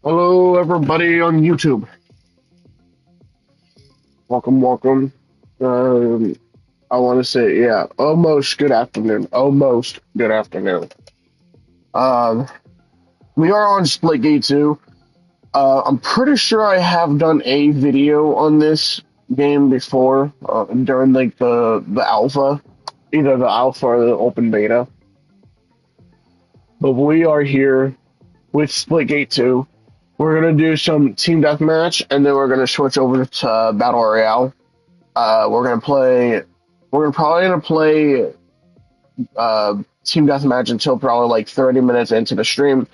Hello, everybody on YouTube. Welcome, welcome. Um, I want to say, yeah, almost good afternoon. Almost good afternoon. Um, we are on Splitgate 2. I'm pretty sure I have done a video on this game before, during like the alpha, either the alpha or the open beta. But we are here with Splitgate 2. We're gonna do some team deathmatch, and then we're gonna switch over to battle royale. We're gonna play. We're probably gonna play team deathmatch until probably like 30 minutes into the stream,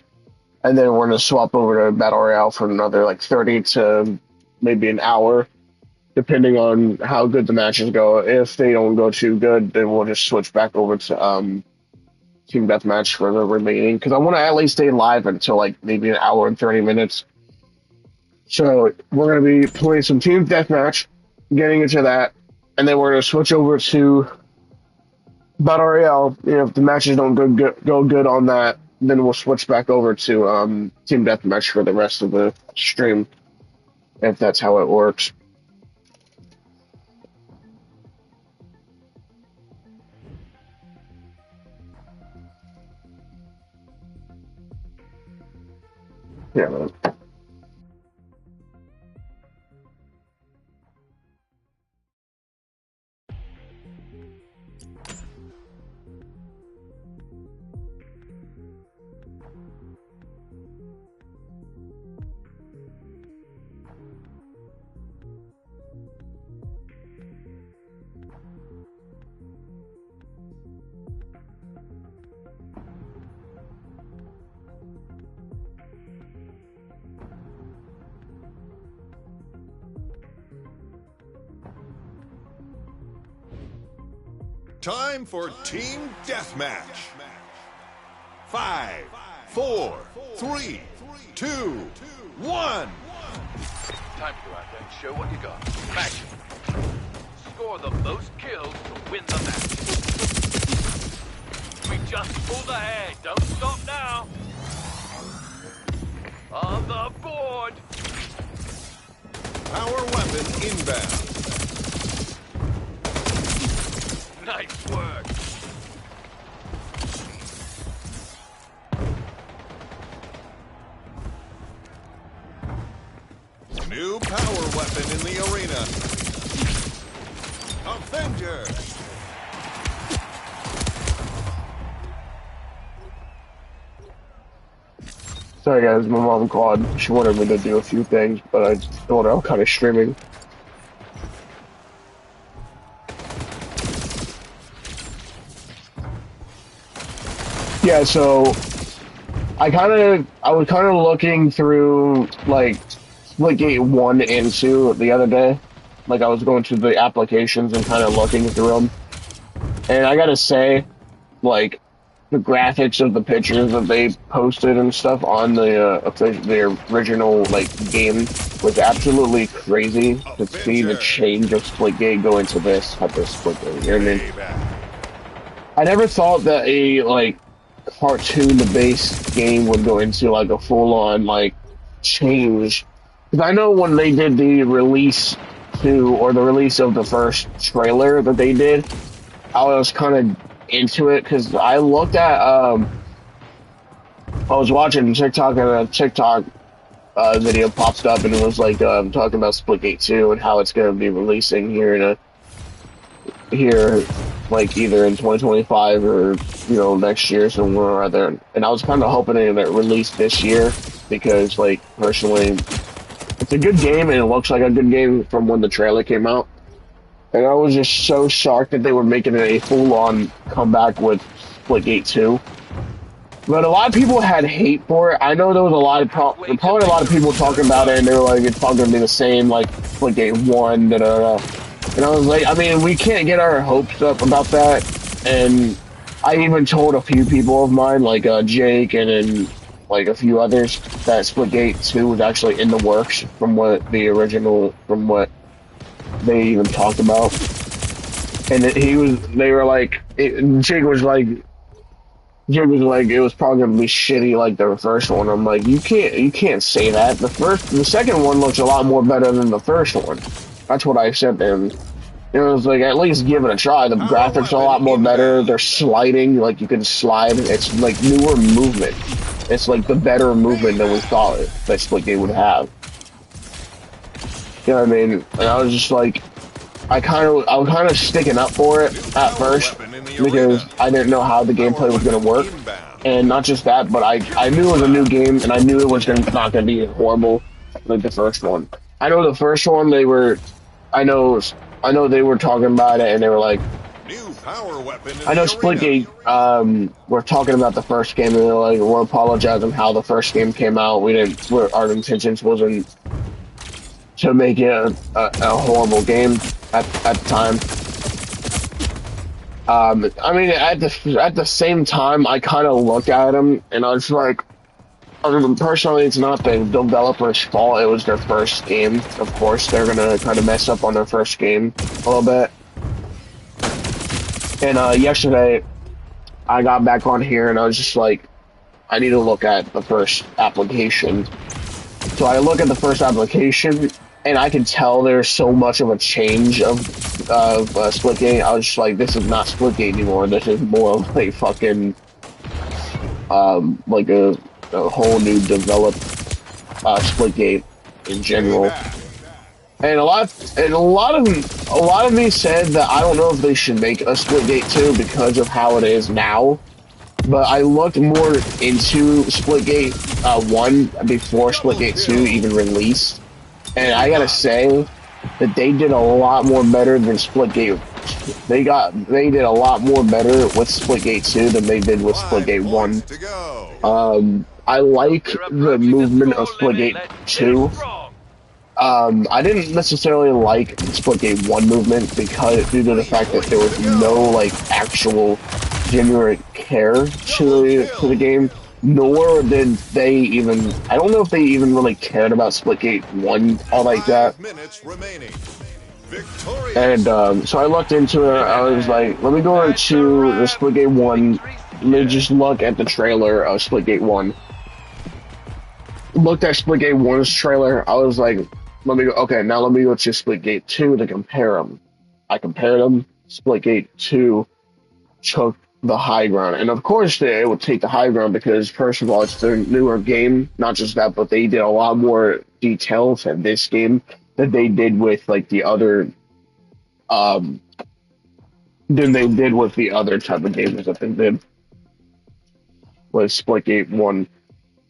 and then we're gonna swap over to battle royale for another like 30 to maybe an hour, depending on how good the matches go. If they don't go too good, then we'll just switch back over to team deathmatch for the remaining. Because I want to at least stay live until like maybe an hour and 30 minutes. So we're gonna be playing some team deathmatch, getting into that, and then we're gonna switch over to Battle Royale. If the matches don't go good on that, then we'll switch back over to Team Deathmatch for the rest of the stream, if that's how it works. Yeah, man. Time for Team Deathmatch. 5, 4, 3, 2, 1. Time to go out there and show what you got. Action. Score the most kills to win the match. We just pulled ahead. Don't stop now. On the board. Power weapon inbound. Nice work. New power weapon in the arena. Avenger. Sorry guys, my mom called. She wanted me to do a few things, but I told her I'm kind of streaming. Yeah, so I was kind of looking through like Splitgate 1 and 2 the other day. Like I was going through the applications and kind of looking through them. And I gotta say, like the graphics of the pictures that they posted and stuff on the original like game was absolutely crazy to see the Avenger. change of Splitgate go into this type of Splitgate. You know what I mean? Payback. I never thought that a like cartoon-based game would go into like a full-on like change. Because I know when they did the release or the release of the first trailer that they did, I was kind of into it because I looked at I was watching TikTok and a TikTok video popped up and it was like talking about Splitgate 2 and how it's going to be releasing here like either in 2025 or next year somewhere or other. And I was kind of hoping it released this year because like personally it's a good game and it looks like a good game from when the trailer came out. And I was just so shocked that they were making it a full-on comeback with Splitgate 2. But a lot of people had hate for it. I know there was a lot of probably a lot of people talking about it, and they were like, "It's probably gonna be the same like Splitgate 1." Da, da, da. And I was like, I mean, we can't get our hopes up about that. And I even told a few people of mine, like Jake and then like a few others, that Splitgate 2 was actually in the works from what they even talked about. And they were like, Jake was like, Jim was like, it was probably gonna be shitty like the first one. I'm like, you can't say that. The second one looks a lot more better than the first one. That's what I said to him. It was like, at least give it a try. The Power graphics are a lot weapon more better. They're inbound. sliding, like you can slide. It's like newer movement. It's like the better movement than we thought that Splitgate would have. You know what I mean? And I was just like, I was kind of sticking up for it New at power first weapon in the because arena. I didn't know how the Power gameplay was going weapon to work. inbound. And not just that, but I knew it was a new game, and I knew it was not going to be horrible like the first one. I know the first one I know, I know they were talking about it, and they were like, New power weapon in I know the arena. Splitgate, we're talking about the first game, and they're like, we're apologizing how the first game came out. Our intentions wasn't to make it a horrible game at the time. I mean, at the same time, I kind of look at them, and I was like, I mean, personally, it's not the developer's fault. It was their first game. Of course, they're gonna kind of mess up on their first game a little bit. And yesterday, I got back on here, and I was just like, I need to look at the first application. So I look at the first application, and I can tell there's so much of a change of Splitgate. I was just like, this is not Splitgate anymore. This is more of a fucking like a whole new developed Splitgate in general. Payback. And a lot of me said that I don't know if they should make a Splitgate 2 because of how it is now. But I looked more into Splitgate 1 before Splitgate 2 even released. And I gotta say that they did a lot more better than Splitgate. They did a lot more better with Splitgate 2 than they did with 5 Splitgate 1. points to go. I like We're the approaching the movement score of limit. Splitgate Let's get 2. strong. I didn't necessarily like the Splitgate 1 movement because due to the 3 fact that there points was to no go. like actual genuine care Double to the kill. game, nor did they even I don't know if they even really cared about Splitgate 1 all like that. 5 minutes remaining. Victorious. And so I looked into it. I was like, let me go That's a into the wrap. Splitgate 1. Victory Let me secured. just look at the trailer of Splitgate 1. Looked at Splitgate 1's trailer. I was like, let me go. Okay, now let me go to Splitgate 2 to compare them. I compared them. Splitgate 2 took the high ground, and of course it would take the high ground because first of all, it's their newer game. Not just that, but they did a lot more details in this game that they did with like the other um than they did with the other type of games that they did with Splitgate 1.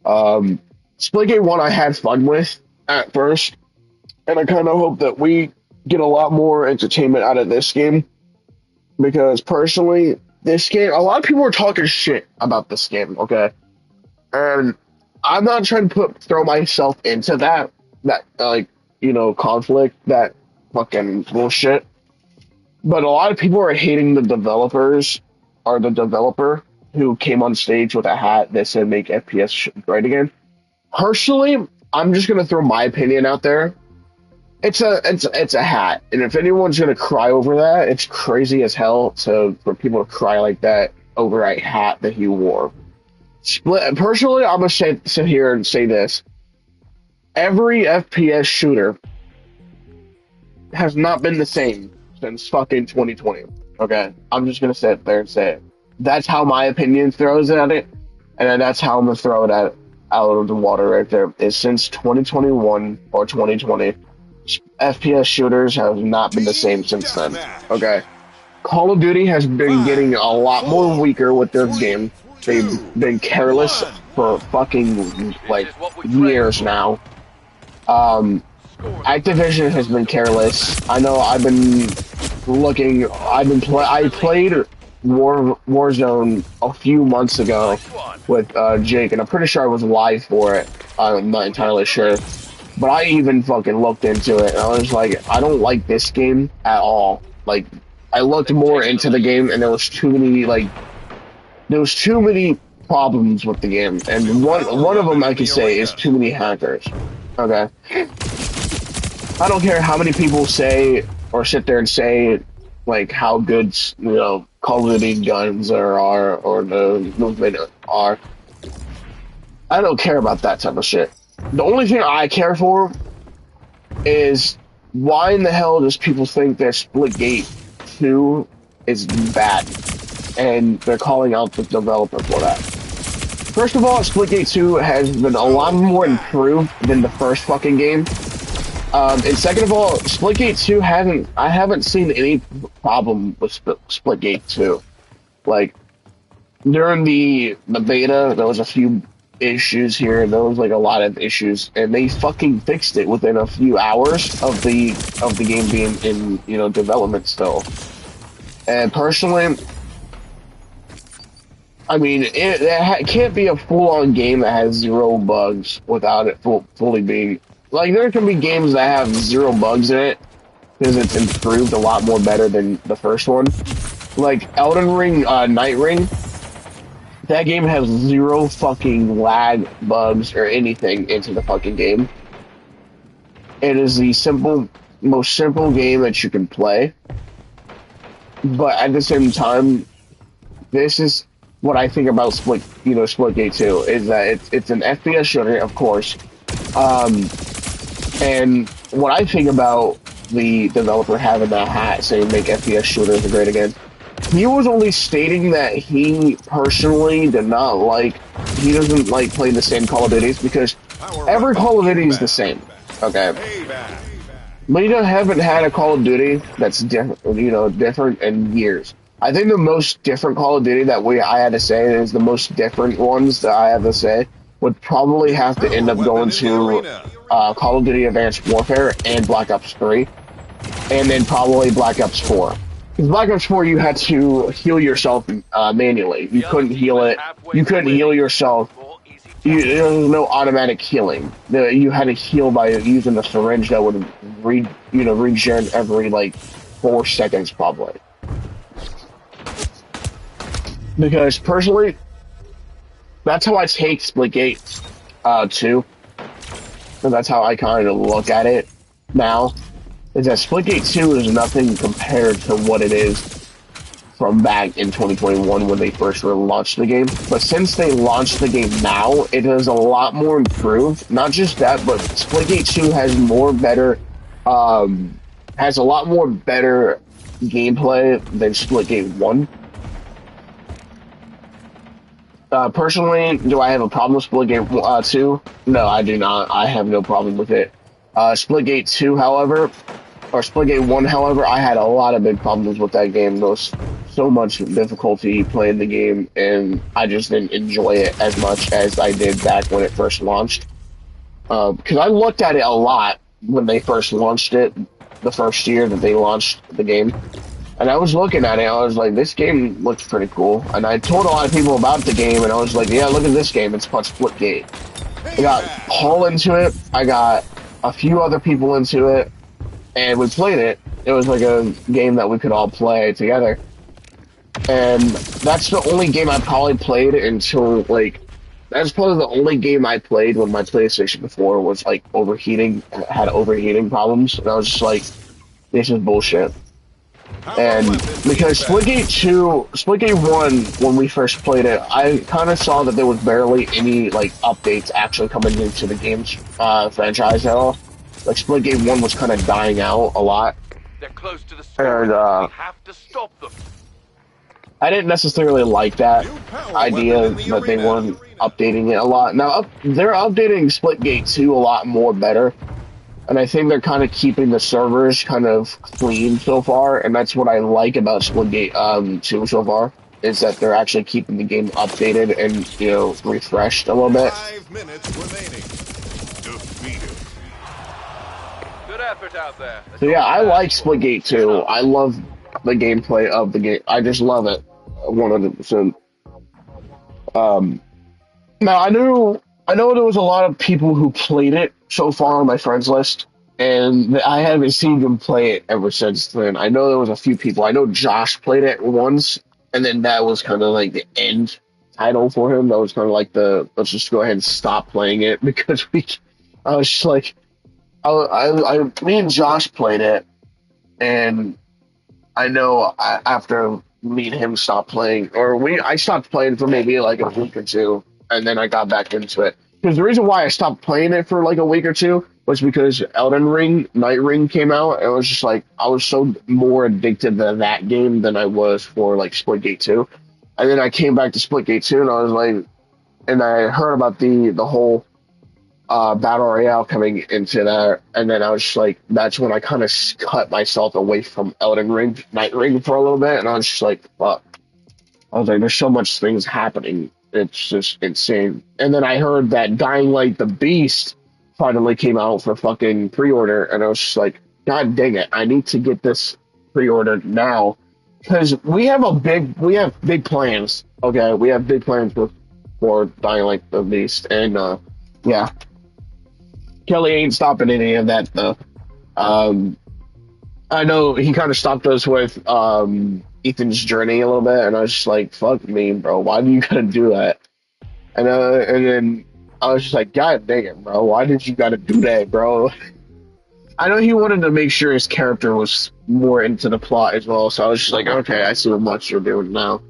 Um, Splitgate 1 I had fun with at first, and I kind of hope that we get a lot more entertainment out of this game because personally, this game, a lot of people are talking shit about this game, okay? And I'm not trying to throw myself into that like, conflict, that fucking bullshit. But a lot of people are hating the developers or the developer who came on stage with a hat that said make FPS great again. Personally, I'm just gonna throw my opinion out there. It's a hat, and if anyone's gonna cry over that, it's crazy as hell for people to cry like that over a hat that he wore. Personally, I'm gonna sit here and say this: every FPS shooter has not been the same since fucking 2020. Okay, I'm just gonna sit there and say it. That's how my opinion throws at it, and then that's how I'm gonna throw it out of the water right there. Is since 2021 or 2020, FPS shooters have not been the same Team since then. Deathmatch. Okay, Call of Duty has been 5, getting a lot more 4, weaker with their 3, game. 2, They've been careless 1. for fucking This like is what we trained years for. now. Um, Score the Activision has been careless. I know I've been looking. I played Warzone a few months ago nice one. with Jake, and I'm pretty sure I was live for it. I'm not entirely sure, but I even fucking looked into it, and I was like, I don't like this game at all. Like, I looked more into the game, and there was too many problems with the game, and one of them I could say is too many hackers. Okay. I don't care how many people say or sit there and say like how good Call of Duty guns or the movement are. I don't care about that type of shit. The only thing I care for is why in the hell does people think that Splitgate 2 is bad and they're calling out the developer for that. First of all, Splitgate 2 has been a lot more improved than the first fucking game. And second of all, Splitgate 2 I haven't seen any problem with Splitgate 2. Like, during the beta, there was a few issues here, and there was like a lot of issues, and they fucking fixed it within a few hours of the game being in development still. And personally, I mean, it can't be a full-on game that has zero bugs without it fully being like there can be games that have zero bugs in it because it's improved a lot more better than the first one. Like Elden Ring, Night Ring. That game has zero fucking lag, bugs, or anything into the fucking game. It is the most simple game that you can play. But at the same time, this is what I think about Splitgate 2 is that it's an FPS shooter, of course. And what I think about the developer having that hat saying make FPS shooters great again. He was only stating that he personally he doesn't like playing the same Call of Duties because every Call of Duty is the same. Okay. But you haven't had a Call of Duty that's different in years. I think the most different Call of Duty I had to say is the most different ones that I have to say would probably have to end up going to Call of Duty Advanced Warfare and Black Ops 3, and then probably Black Ops 4. Because Black Ops 4, you had to heal yourself manually. You couldn't heal it. You couldn't heal yourself. There was no automatic healing. You had to heal by using a syringe that would regen every like 4 seconds probably. Because personally, that's how I take Splitgate 2. And that's how I kind of look at it now. Is that Splitgate 2 is nothing compared to what it is from back in 2021 when they first launched the game. But since they launched the game now, it is a lot more improved. Not just that, but Splitgate 2 has a lot more better gameplay than Splitgate 1. Personally, do I have a problem with Splitgate 2? No, I do not. I have no problem with it. Splitgate 2, however, or Splitgate 1, however, I had a lot of big problems with that game. There was so much difficulty playing the game, and I just didn't enjoy it as much as I did back when it first launched. Because I looked at it a lot when they first launched it, the first year that they launched the game. And I was looking at it, I was like, this game looks pretty cool. And I told a lot of people about the game, and I was like, yeah, look at this game, it's called Splitgate. I got Paul into it, I got a few other people into it, and we played it. It was like a game that we could all play together. And that's the only game I probably played until, like, that's probably the only game I played when my PlayStation before was, like, had overheating problems. And I was just like, this is bullshit. And because Splitgate 1, when we first played it, I kind of saw that there was barely any like updates actually coming into the game's franchise at all. Like Splitgate 1 was kind of dying out a lot. They're close to the score. And We have to stop them. I didn't necessarily like that idea that they weren't updating it a lot. Now they're updating Splitgate 2 a lot more better. And I think they're kind of keeping the servers kind of clean so far, and that's what I like about Splitgate 2 so far, is that they're actually keeping the game updated and, refreshed a little bit. 5 minutes remaining. Defeated. Good effort out there. So yeah, I like Splitgate 2. I love the gameplay of the game. I just love it 100%. Now I know there was a lot of people who played it so far on my friends list, and I haven't seen them play it ever since then. I know there was a few people. I know Josh played it once, and then that was kind of like the end title for him. That was kind of like let's just go ahead and stop playing it because I was just like, me and Josh played it, and I know after me and him stopped playing, or I stopped playing for maybe like a week or two, and then I got back into it. Because the reason why I stopped playing it for like a week or two was because Elden Ring, Night Ring came out, and it was just like I was so more addicted to that game than I was for like Splitgate 2. And then I came back to Splitgate 2, and I was like, and I heard about the whole battle royale coming into that, and then I was just like, that's when I kind of cut myself away from Elden Ring, Night Ring for a little bit, and I was just like, fuck. I was like, there's so much things happening. It's just insane. And then I heard that Dying Light the Beast finally came out for fucking pre-order, and I was just like, God dang it, I need to get this pre-ordered now. Because we have big plans. Okay, we have big plans for Dying Light the Beast. And yeah. Kelly ain't stopping any of that though. Um I know he kind of stopped us with Ethan's journey a little bit, and I was just like, "Fuck me, bro. Why do you gotta do that?" And then I was just like, "God dang it, bro. Why did you gotta do that, bro?" I know he wanted to make sure his character was more into the plot as well, so I was just like, "Okay, I see what you're doing now."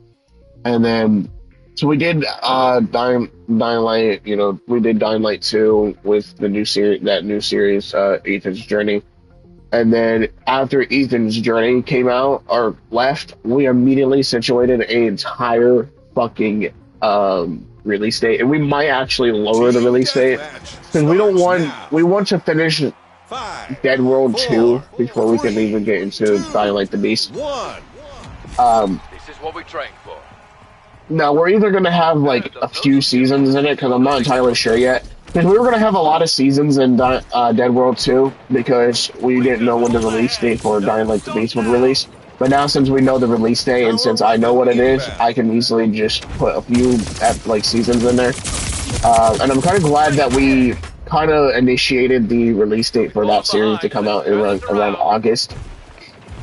And then so we did Dying Light. You know, we did Dying Light 2 with the new series, that new series, Ethan's Journey. And then after Ethan's Journey came out or left, we immediately situated an entire fucking release date, and we might actually lower the Team release date Deathmatch because starts now. we want to finish Five, Dead World 2 four, before we can even three, get into Dying two, Light the Beast. one. Um, This is what we trained for. Now we're either gonna have like a few seasons in it because I'm not entirely sure yet. Because we were gonna have a lot of seasons in Dead World 2 because we didn't know when the release date for Dying Light the Beast would release. But now since we know the release date and Power since I know weapon what it is, I inbound. can easily just put a few like seasons in there. And I'm kind of glad that we kind of initiated the release date for Fall that series to behind. come Let's out turn this around around. August,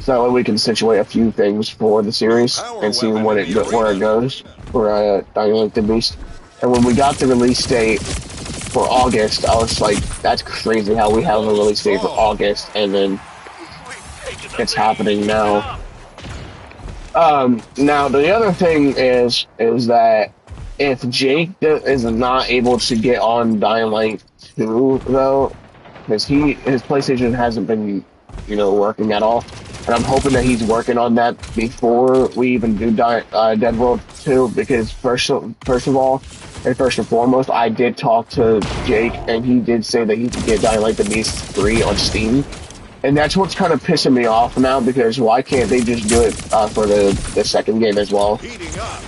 so that way we can situate a few things for the New series power and see weapon in the where it arena. goes for Dying Light the Beast. And when we got the release date for August, I was like, that's crazy how we have a Going release date for strong. August and then We've taken the it's lead. happening Keep it now. up. Now the other thing is that if Jake is not able to get on Dying Light 2 though, because his PlayStation hasn't been, working at all, and I'm hoping that he's working on that before we even do Dead World 2. Because first of all, and first and foremost, I did talk to Jake, and he did say that he could get Dying Light the Beast 3 on Steam. And that's what's kind of pissing me off now because why can't they just do it for the second game as well? Heating up.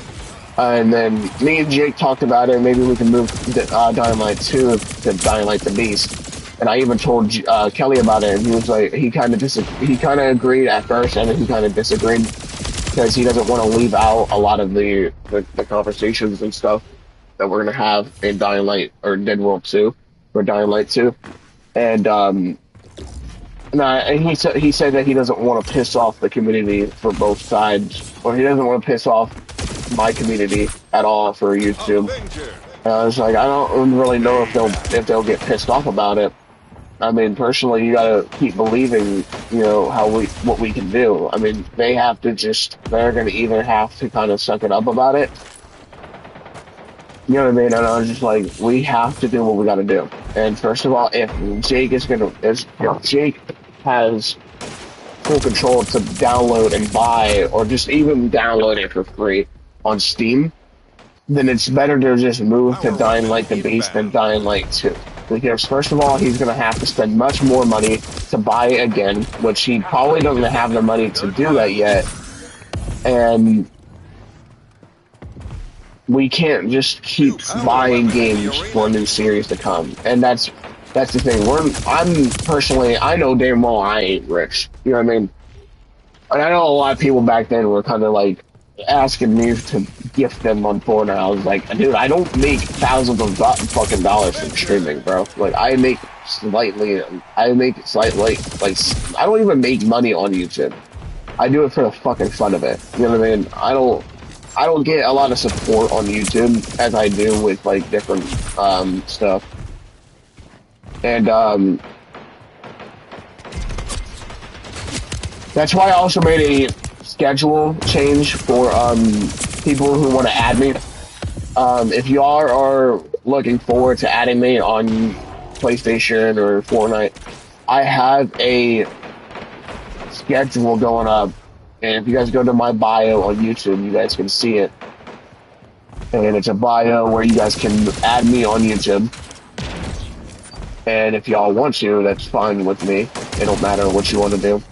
And then me and Jake talked about it. Maybe we can move Dying Light 2 to Dying Light the Beast. And I even told Kelly about it, and he was like, he kind of agreed at first, and then he kind of disagreed because he doesn't want to leave out a lot of the conversations and stuff that we're gonna have in Dying Light or Dead World 2 or Dying Light 2. And and he said that he doesn't want to piss off the community for both sides, or he doesn't want to piss off my community at all for YouTube. Avenger. And I was like, I don't really know if they'll get pissed off about it. I mean, personally, you gotta keep believing, what we can do. I mean, they're gonna either have to kind of suck it up about it. You know what I mean? And I was just like, we have to do what we gotta do. And first of all, if Jake has full control to download and buy, or just even download it for free on Steam, then it's better to just move to Power Dying weapon Light the Beast than inbound. Dying Light 2. Because first of all, he's gonna have to spend much more money to buy it again, which he probably doesn't have the money to Good do that work. yet. And we can't just New keep power buying weapon in the games for a arena. new series to come. And that's the thing. I'm personally, I know damn well I ain't rich. You know what I mean? And I know a lot of people back then were kind of like asking me to gift them on Fortnite. I was like, dude, I don't make thousands of fucking dollars from Avenger. streaming, bro. Like, I make slightly, like, I don't even make money on YouTube. I do it for the fucking fun of it. You know what I mean? I don't get a lot of support on YouTube as I do with like different stuff. And that's why I also made schedule change for people who want to add me. If y'all are looking forward to adding me on PlayStation or Fortnite, I have a schedule going up, and if you guys go to my bio on YouTube, you guys can see it. And it's a bio where you guys can add me on YouTube. And if y'all want to, that's fine with me. It don't matter what you want to do.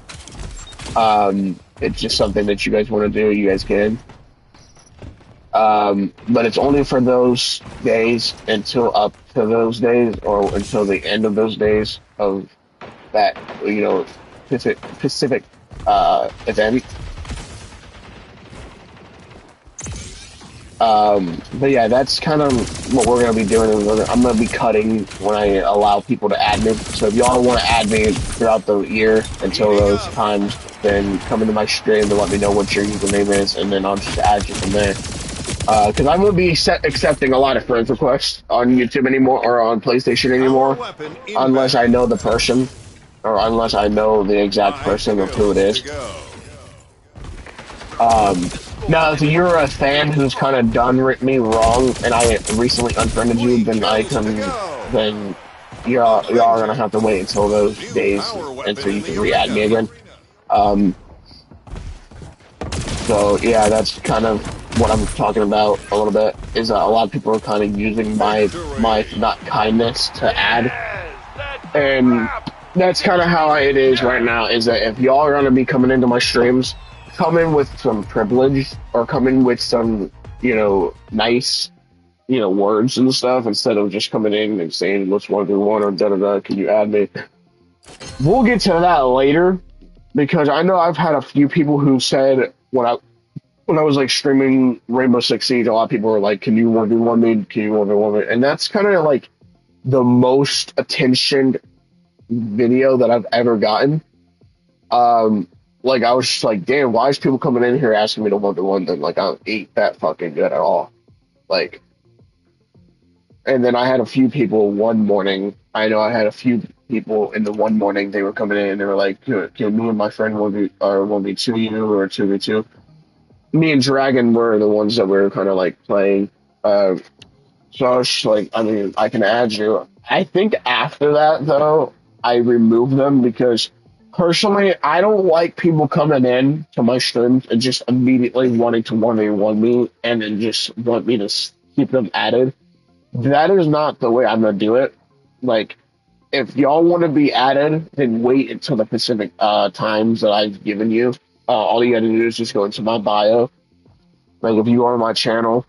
It's just something that you guys want to do, you guys can. But it's only for those days until up to those days or until the end of those days of that, Pacific event. But yeah, that's kind of what we're gonna be doing. I'm gonna be cutting when I allow people to add me. So if y'all want to add me throughout the year until those times, then come into my stream and let me know what your username is, and then I'll just add you from there. Because I won't be accepting a lot of friend requests on YouTube anymore or on PlayStation anymore, unless I know the person or unless I know the exact person of who it is. Now, if you're a fan who's kind of done me wrong and I recently unfriended you, then y'all are gonna have to wait until those days until you can re-add me again. So yeah, that's kind of what I'm talking about a little bit. Is a lot of people are kind of using my not kindness to add, and that's kind of how it is right now. Is that if y'all are gonna be coming into my streams, come in with some privilege or come in with some, nice, words and stuff instead of just coming in and saying which one do you want or da da da. Can you add me? We'll get to that later because I know I've had a few people who said when I was like streaming Rainbow Six Siege, a lot of people were like, "Can you 1v1 me? Can you 1v1 me?" And that's kind of like the most attention video that I've ever gotten. Like I was just like, damn, why is people coming in here asking me to 1v1 them? Like I ain't that fucking good at all. Like, and then I had a few people one morning. I know I had a few people in the one morning. They were coming in and they were like, "Can me and my friend 1v2 you or 2v2?" Me and Dragon were the ones that were kind of like playing. So I was just like, I mean, I can add you. I think after that though, I removed them because personally, I don't like people coming in to my streams and just immediately wanting to 1v1 me and then just want me to keep them added. That is not the way I'm gonna do it. Like, if y'all want to be added, then wait until the Pacific times that I've given you. All you gotta do is just go into my bio. Like, if you are on my channel,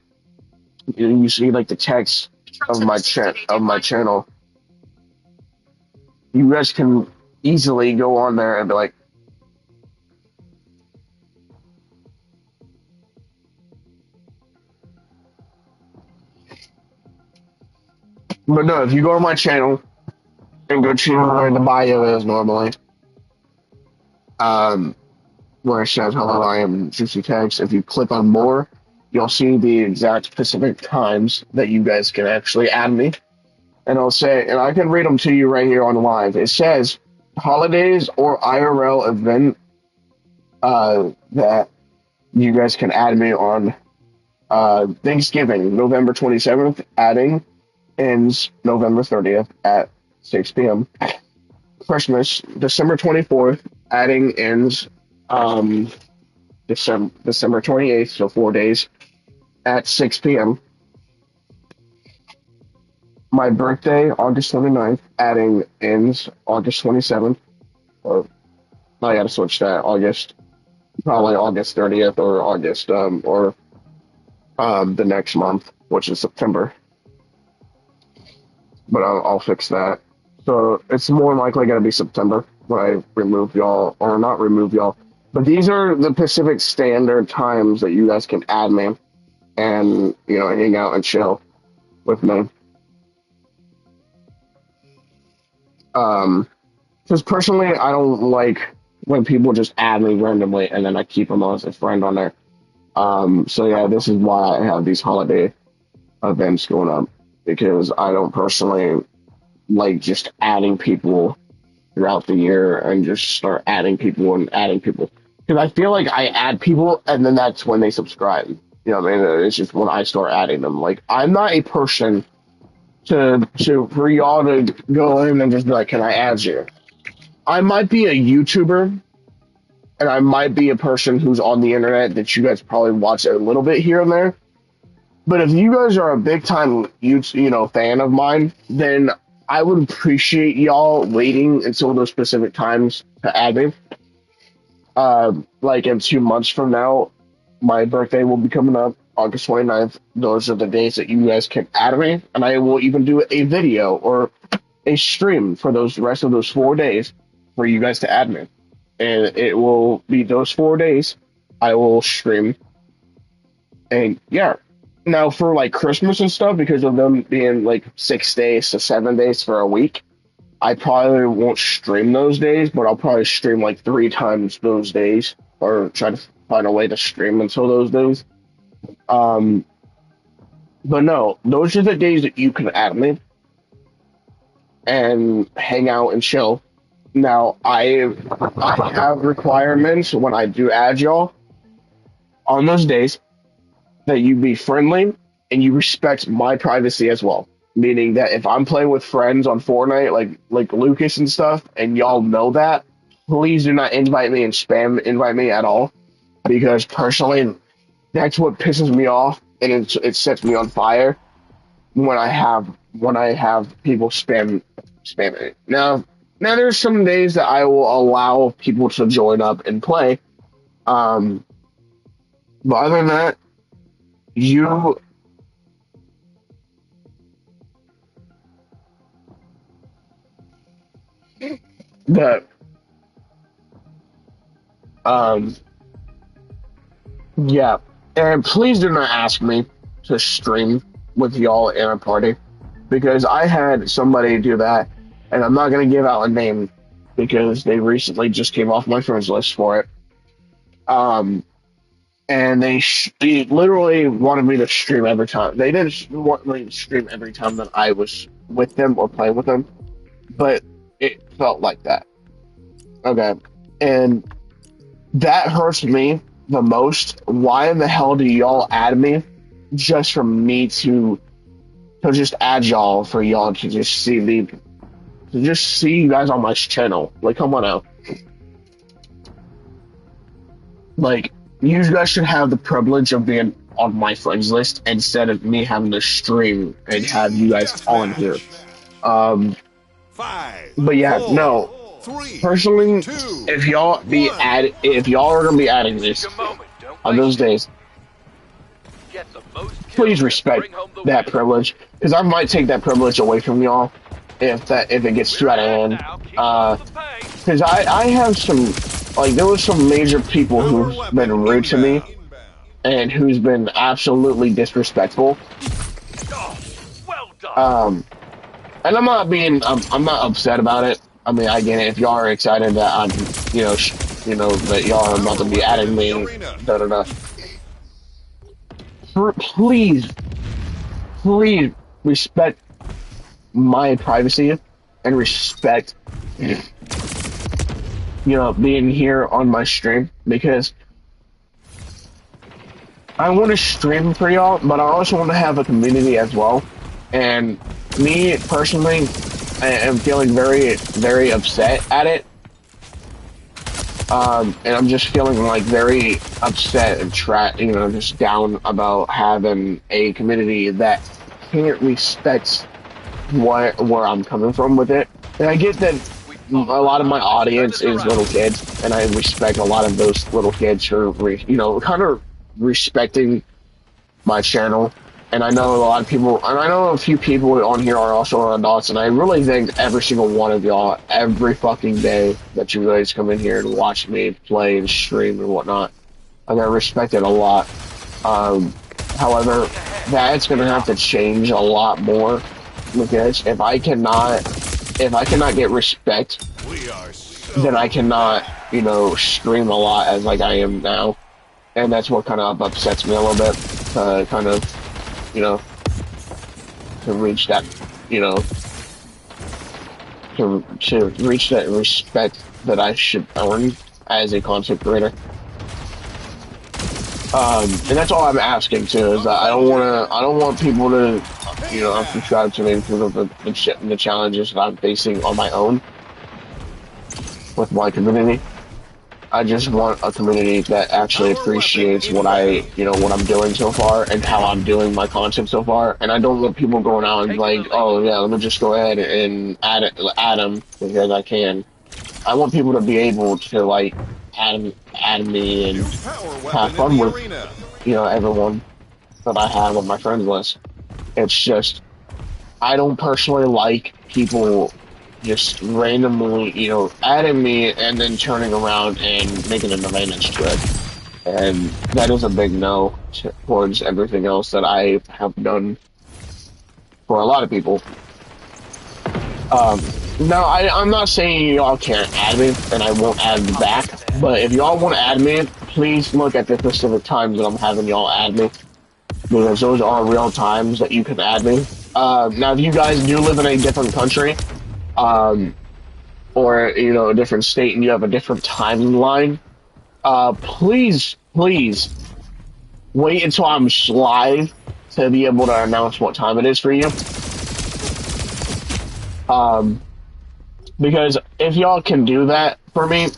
you see like the text of my channel. You guys can easily go on there and be like, but no, if you go to my channel and go to where the bio is normally, where it says hello, I am Juicy Text. If you click on more, you'll see the exact specific times that you guys can actually add me. And I'll say, and I can read them to you right here on live. It says holidays or IRL event that you guys can add me on. Thanksgiving, November 27th, adding ends November 30th at 6 p.m. Christmas, December 24th, adding ends December 28th, so 4 days, at 6 p.m. My birthday, August 29th, adding ends August 27th. Or I gotta switch that. Probably August 30th or August, or the next month, which is September. But I'll fix that. So it's more likely going to be September when I remove y'all, or not remove y'all. But these are the Pacific Standard times that you guys can add me and, hang out and chill with me. Because personally, I don't like when people just add me randomly and then I keep them as a friend on there. So yeah, this is why I have these holiday events going up, because I don't personally like just adding people throughout the year and just start adding people and adding people. Because I feel like I add people and then that's when they subscribe. You know what I mean? It's just when I start adding them. Like I'm not a person to for y'all to go in and just be like, "Can I add you?" I might be a YouTuber and I might be a person who's on the internet that you guys probably watch a little bit here and there. But if you guys are a big time fan of mine, then I would appreciate y'all waiting until those specific times to add me. Like in 2 months from now, my birthday will be coming up, August 29th. Those are the days that you guys can add me, and I will even do a video or a stream for those rest of those 4 days for you guys to add me. And it will be those 4 days I will stream. And yeah. Now for like Christmas and stuff, because of them being like 6 days to 7 days for a week, I probably won't stream those days, but I'll probably stream like 3 times those days or try to find a way to stream until those days. Um, but no, those are the days that you can add me and hang out and chill. Now, I have requirements when I do add y'all on those days that you be friendly and you respect my privacy as well. Meaning that if I'm playing with friends on Fortnite, like Lucas and stuff, and y'all know that, please do not invite me and spam invite me at all, because personally, that's what pisses me off and it sets me on fire when I have people spam it. Now there's some days that I will allow people to join up and play. Um, but other than that, you but um yeah, and please do not ask me to stream with y'all in a party because I had somebody do that, and I'm not gonna give out a name because they recently just came off my friends list for it. Um, and they literally wanted me to stream every time. They didn't want me to stream every time that I was with them or playing with them, but it felt like that. Okay, and that hurts me the most. Why in the hell do y'all add me just for me to just add y'all for y'all to just see me to just see you guys on my channel? Like, come on out. Like, you guys should have the privilege of being on my friends list instead of me having to stream and have you guys on here. Deathmatch. Um, Five, but yeah, no. four, three, Personally, two, one. if y'all are gonna be adding This is this your moment. Don't on those waste it. days, Get the most please kills and respect bring home the that win. privilege because I might take that privilege away from y'all if it gets too We're out of ahead hand. now. Keep up the pace. Because I have some like there was some major people Power who've been weapon rude to me inbound. and who's been absolutely disrespectful. Oh, well done. Um, and I'm not upset about it. I mean, I get it. If y'all are excited that I'm that y'all are about to Power be weapon adding in the me, arena. da da da. Please, please respect my privacy and respect being here on my stream because I want to stream for y'all, but I also want to have a community as well. And me personally, I am feeling very, very upset at it. And I'm just feeling like very upset and just down about having a community that can't respect where I'm coming from with it. And I get that We a followed the lot of my line. Turn audience this is around. little kids, and I respect a lot of those little kids who are, kind of respecting my channel. And I know a lot of people, and I know a few people on here are also adults, and I really thank every single one of y'all every fucking day that you guys come in here and watch me play and stream and whatnot. Like, I respect it a lot. Um, However, Forge ahead. that's gonna Get have up. to change a lot more because if I cannot get respect, We are so then I cannot, fast. stream a lot as like I am now. And that's what kind of upsets me a little bit. Kind of, you know, to reach that, you know, to reach that respect that I should earn. as a content creator. And that's all I'm asking too. Is that I don't want people to, unsubscribe to me because of the challenges that I'm facing on my own with my community. I just want a community that actually appreciates what what I'm doing so far and how I'm doing my content so far. And I don't want people going out and like, oh yeah, let me just go ahead and add them because I can. I want people to be able to like add me New and power have weapon in fun the with, arena. everyone that I have on my friends list. It's just I don't personally like people just randomly, adding me and then turning around and making an amendments to it. And that is a big no towards everything else that I have done for a lot of people. No, I'm not saying y'all can't add me and I won't add back, but if y'all want to add me, please look at the specific times that I'm having y'all add me because those are real times that you can add me. Now, if you guys do live in a different country, um, or a different state, and you have a different timeline, please wait until I'm live to be able to announce what time it is for you. Um, because if y'all can do that for me,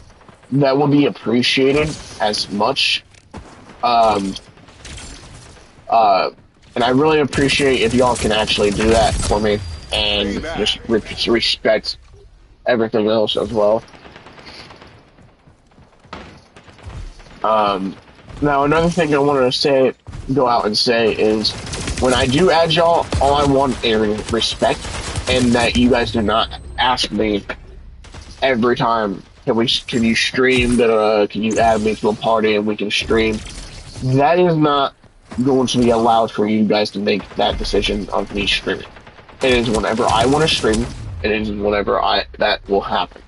that would be appreciated as much. Um, uh, and I really appreciate if y'all can actually do that for me and Payback. just respect everything else as well. Um, Now another thing I wanted to go out and say is when I do add y'all, all I want is respect and that you guys do not ask me every time, can you stream, can you add me to a party and we can stream. That is not going to be allowed for you guys to make that decision of me streaming. It is whenever I want to stream, it is whenever that will happen.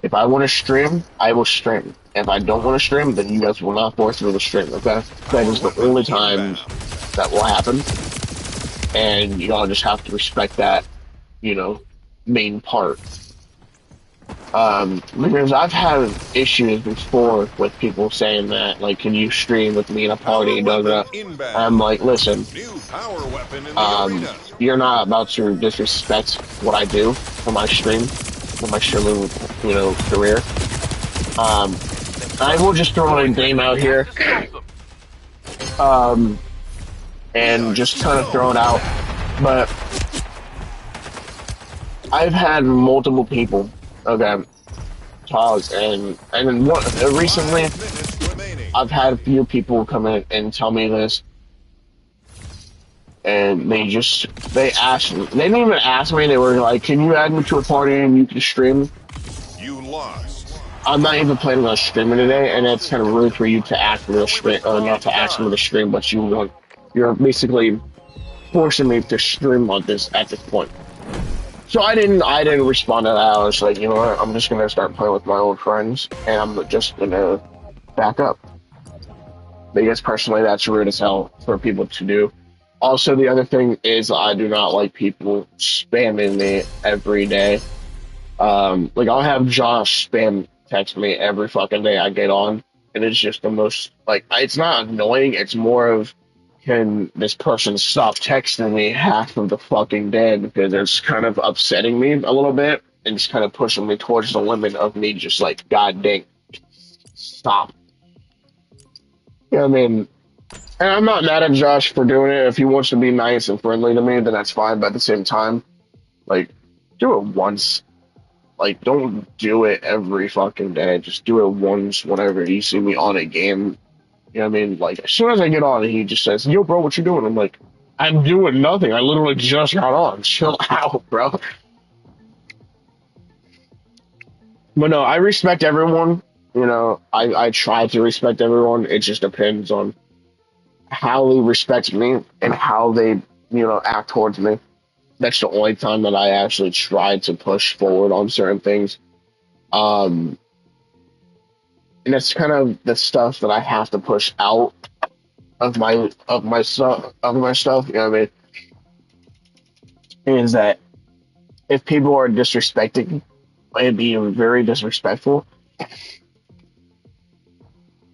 If I want to stream, I will stream. If I don't want to stream, then you guys will not force me to stream, okay? That Power is the weapon only time inbound. that will happen. And y'all just have to respect that, you know, main part. Because I've had issues before with people saying that, like, can you stream with me in a Power party, da, da, weapon da. I'm inbound. like, listen, New power weapon in the arena. you're not about to disrespect what I do for my streaming, career. Um, I will just throw a name out We have here, to stop them. um, We and are just kind of throw so it out. fast. But I've had multiple people, okay, talk, and then recently 5 minutes remaining. I've had a few people come in and tell me this, and they didn't even ask me. They were like, "Can you add me to a party and you can stream?" You lost. I'm not even planning on streaming today, and it's kind of rude for you to ask me to Now we stream, or not respond to ask me to firm. stream, but you're basically forcing me to stream on this at this point. So I didn't respond to that. I was like, you know what, I'm just gonna start playing with my old friends, and I'm just gonna back up. Because personally, that's rude as hell for people to do. Also, the other thing is I do not like people spamming me every day. Like I'll have Josh spam text me every fucking day I get on, and it's just the most like it's not annoying. It's more of can this person stop texting me half of the fucking day because it's kind of upsetting me a little bit and it's kind of pushing me towards the limit of me just like god dang stop. You know what I mean? And I'm not mad at Josh for doing it. If he wants to be nice and friendly to me, then that's fine. But at the same time, like, do it once. Like, don't do it every fucking day. Just do it once whenever you see me on a game. You know what I mean? Like, as soon as I get on, he just says, "Yo, bro, what you doing?" I'm like, "I'm doing nothing. I literally just got on. Chill out, bro." But no, I respect everyone. I try to respect everyone. It just depends on how they respect me and how they, act towards me. That's the only time that I actually try to push forward on certain things. Um, and that's kind of the stuff that I have to push out of my stuff. You know what I mean? Is that if people are disrespecting and being very disrespectful,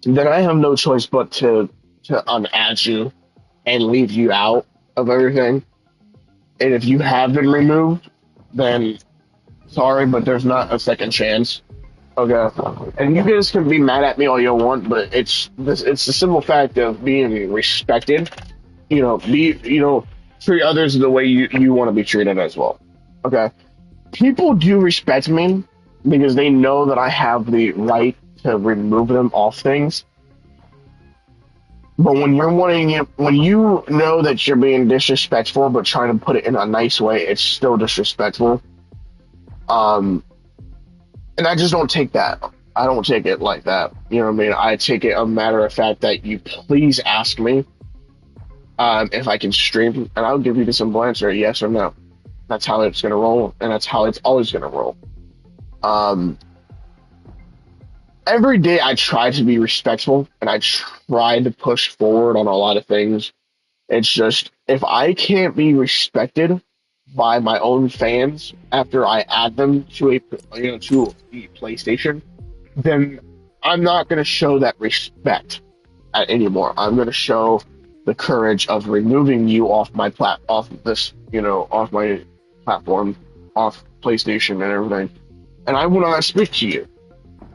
then I have no choice but to unadd you and leave you out of everything. And if you have been removed, then sorry, but there's not a second chance. Okay. And you guys can be mad at me all you want, but it's the simple fact of being respected. Treat others the way you want to be treated as well. Okay. People do respect me because they know that I have the right to remove them off things. But when you're wanting it, when you know that you're being disrespectful, but trying to put it in a nice way, it's still disrespectful. Um, and I just don't take that. I don't take it like that. You know what I mean? I take it a matter of fact that you please ask me if I can stream, and I'll give you the simple answer, yes or no. That's how it's gonna roll, and that's how it's always gonna roll. Um, every day I try to be respectful, and I try to push forward on a lot of things. It's just if I can't be respected by my own fans after I add them to to the PlayStation, then I'm not gonna show that respect anymore. I'm gonna show the courage of removing you off my off my platform, off PlayStation and everything. And I will not speak to you.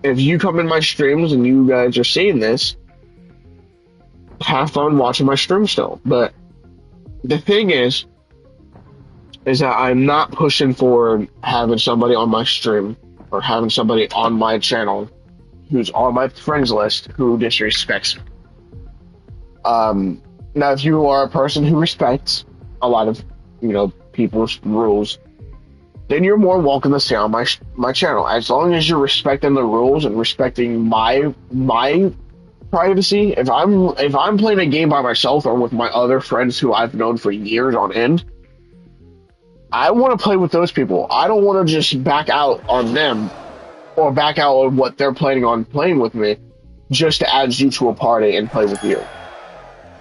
If you come in my streams and you guys are seeing this, have fun watching my stream still. But the thing is that I'm not pushing for having somebody on my stream or having somebody on my channel who's on my friends list who disrespects me. Now, if you are a person who respects a lot of, people's rules, then you're more welcome to stay on my channel. As long as you're respecting the rules and respecting my privacy. If I'm playing a game by myself or with my other friends who I've known for years on end, I want to play with those people. I don't want to just back out on them or back out on what they're planning on playing with me just to add you to a party and play with you.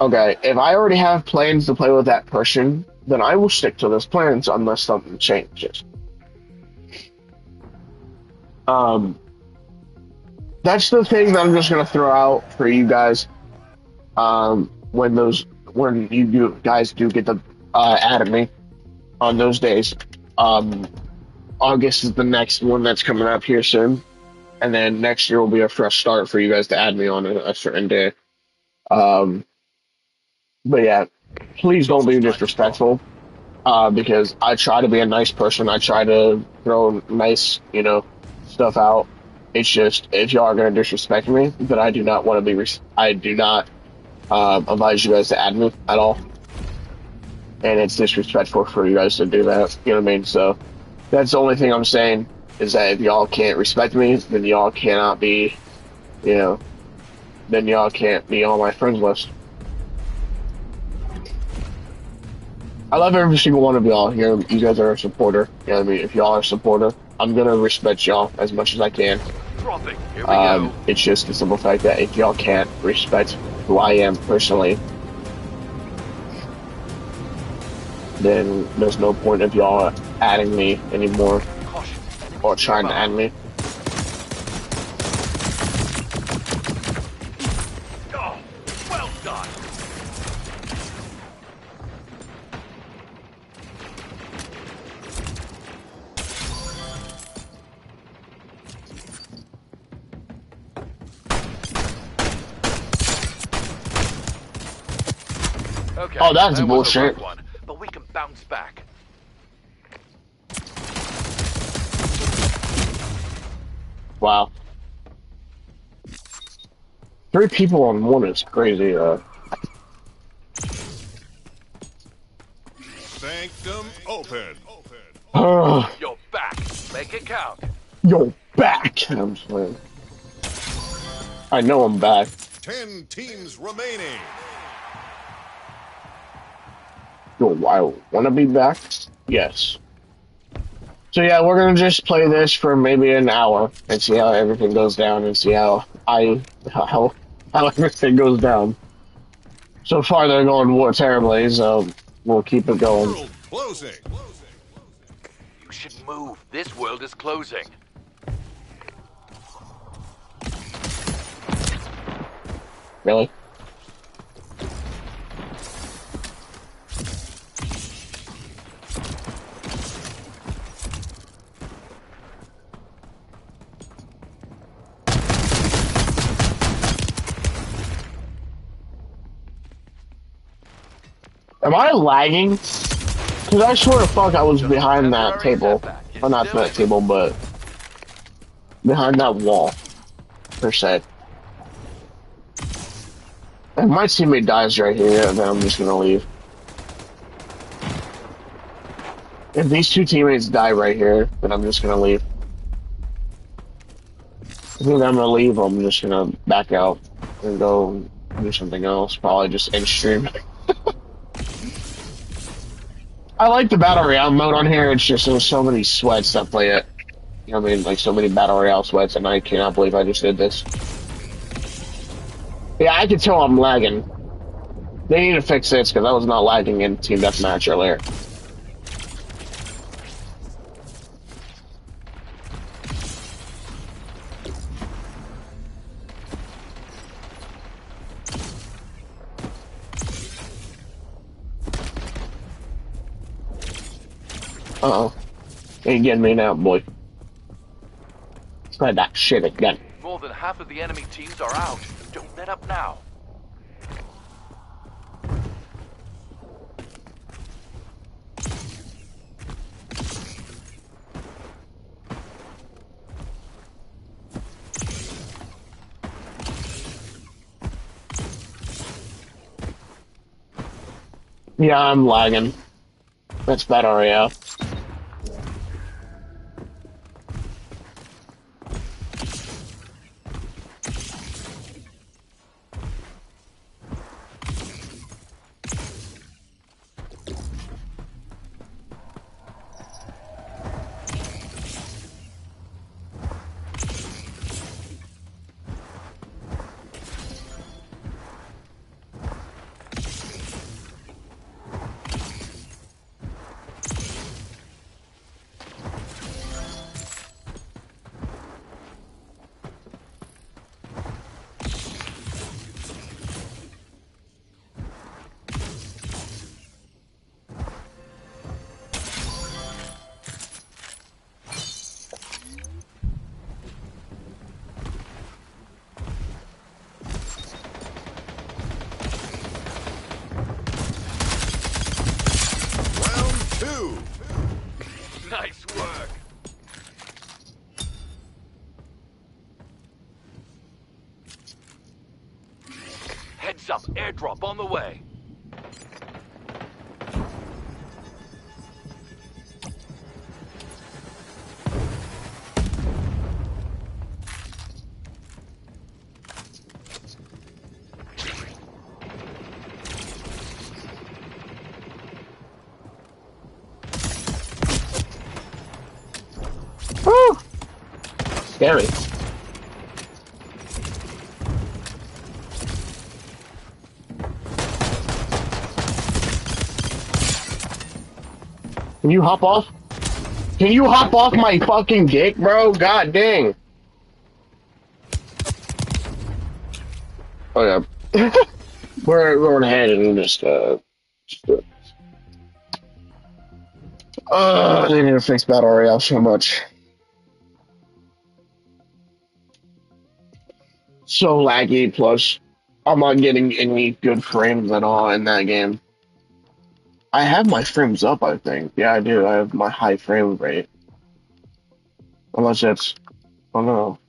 Okay, if I already have plans to play with that person, then I will stick to those plans unless something changes. Um, that's the thing that I'm just gonna throw out for you guys. When guys do get the add at me on those days. Um, August is the next one that's coming up here soon, and then next year will be a fresh start for you guys to add me on a certain day. Um, but yeah, please don't be disrespectful. Because I try to be a nice person. I try to throw nice, stuff out. It's just if y'all are gonna disrespect me, then I do not want to be. I do not advise you guys to add me at all, and it's disrespectful for you guys to do that. You know what I mean? So that's the only thing I'm saying is that if y'all can't respect me, then y'all cannot be, then y'all can't be on my friends list. I love every single one of y'all. You guys are a supporter. You know what I mean? If y'all are a supporter, I'm gonna respect y'all as much as I can. Dropping. Here we go. It's just the simple fact that if y'all can't respect who I am personally, then there's no point of y'all adding me anymore Caution. or trying to add me. Oh, well done. Okay. Oh, that's that was a bullshit. rough one, but we can bounce back. Wow. 3 people on one is crazy. Sanctum open. You're back. Make it count. Yo, back. I'm saying. I know I'm back. 10 teams remaining. Yo, I want to be back. Yes. So yeah, we're gonna just play this for maybe an hour and see how everything goes down and see how everything goes down. So far they're going terribly, so we'll keep it going. World closing. You should move. This world is closing. Really? Am I lagging? Because I swear to fuck I was Just a behind that temporary table. setback. You're Well, not still that in it. table, but behind that wall, per se. If my teammate dies right here, then I'm just gonna leave. If these two teammates die right here, then I'm just gonna leave. I think I'm gonna leave. I'm just gonna back out and go do something else. Probably just end stream. I like the battle royale mode on here. It's just there's so many sweats that play it. You know what I mean? Like so many battle royale sweats, and I cannot believe I just did this. Yeah, I can tell I'm lagging. They need to fix this because I was not lagging in Team Deathmatch earlier. Uh-oh. Ain't getting me now, boy. Try that shit again. More than half of the enemy teams are out. Don't let up now. Yeah, I'm lagging. That's battle royale. Round two. Nice work. Heads up, airdrop on the way. Woo! Scary. Can you hop off? Can you hop off my fucking dick, bro? God dang. Oh yeah. We're going ahead and they need to fix battle royale so much. So laggy, plus I'm not getting any good frames at all in that game. I have my frames up, I think. Yeah, I do. I have my high frame rate. Unless it's, oh no.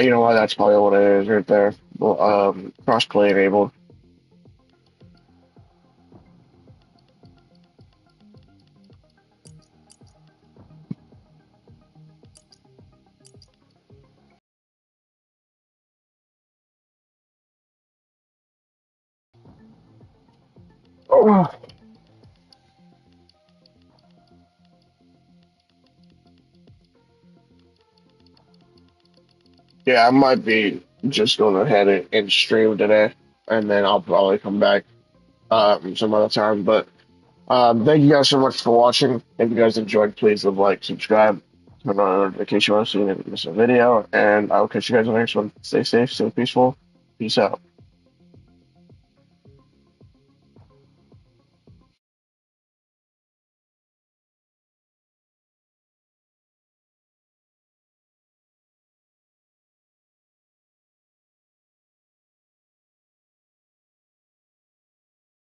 You know what? That's probably what it is right there. Well, crossplay enabled. Oh, yeah, I might be just going ahead and stream today, and then I'll probably come back some other time. But Thank you guys so much for watching. If you guys enjoyed, please leave a like, subscribe, turn on notification when you miss a video, and I will catch you guys on the next one. Stay safe, stay peaceful. Peace out.